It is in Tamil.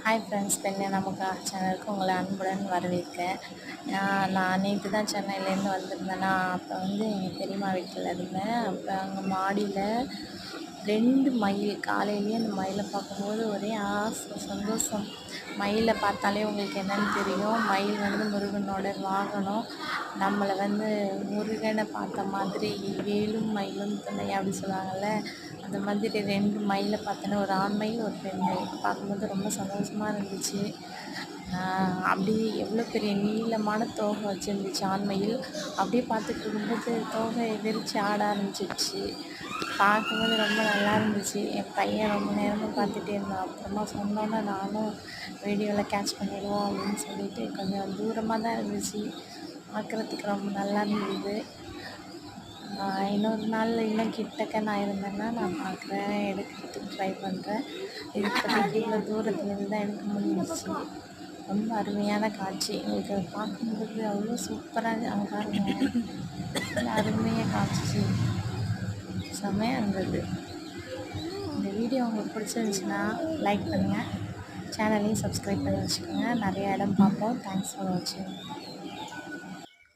ஹாய் ஃப்ரெண்ட்ஸ், தென்னை நமக்கு சேனலுக்கு உங்களை அன்புடன் வரவேற்கிறேன். நான் நேற்று தான் சென்னையிலேருந்து வந்திருந்தேன்னா, அப்போ வந்து எங்கள் பெரியம்மா வீட்டில் இருந்தேன். அப்போ அங்கே மாடியில் 2 மயில், காலையிலேயே அந்த மயிலை பார்க்கும்போது ஒரே ஆசை, சந்தோஷம். மயிலை பார்த்தாலே உங்களுக்கு என்னென்னு தெரியும், மயில் வந்து முருகனோட வாகனம். நம்மளை வந்து முருகனை பார்த்த மாதிரி வேலும் மயிலும் துணை அப்படி சொல்லுவாங்கள்ல, அந்த மாதிரி 2 மயிலை பார்த்தோன்னே, ஒரு ஆண் மயில் ஒரு பெண் மயில் பார்க்கும்போது ரொம்ப சந்தோஷமாக இருந்துச்சு. அப்படியே எவ்வளோ பெரிய நீளமான தோகை வச்சுருந்துச்சு ஆண் மயில். அப்படியே பார்த்துட்டு இருக்கும்போது தோகை விரித்து ஆட ஆரம்பிச்சிடுச்சு. பார்க்கும்போது ரொம்ப நல்லா இருந்துச்சு. என் பையன் ரொம்ப நேரமாக பார்த்துட்டே இருந்தான். அப்புறமா சொன்னோன்னே நானும் வீடியோவில் கேட்ச் பண்ணிடுவோம் அப்படின்னு சொல்லிட்டு கொஞ்சம் தூரமாக தான் இருந்துச்சு, பார்க்குறதுக்கு ரொம்ப நல்லா இருந்தது. இன்னொரு நாள் இன்னும் கிட்டக்க நான் இருந்தேன்னா நான் பார்க்குறேன், எடுக்கிறதுக்கு ட்ரை பண்ணுறேன். இப்போதைக்கு இவ்வளோ தூரத்துலேருந்து தான் எடுக்க முடிஞ்சிச்சு. ரொம்ப அருமையான காட்சி. உங்களுக்கு பார்க்கும்போது அவ்வளோ சூப்பராக அழகாக அருமையாக காட்சி, செம்மையாக இருந்தது. இந்த வீடியோ உங்களுக்கு பிடிச்சிருந்துச்சுன்னா லைக் பண்ணுங்கள், சேனலையும் சப்ஸ்கிரைப் பண்ணி வச்சுக்கோங்க. நிறைய இடம் பார்ப்போம். தேங்க்ஸ் ஃபார் வாட்சிங்.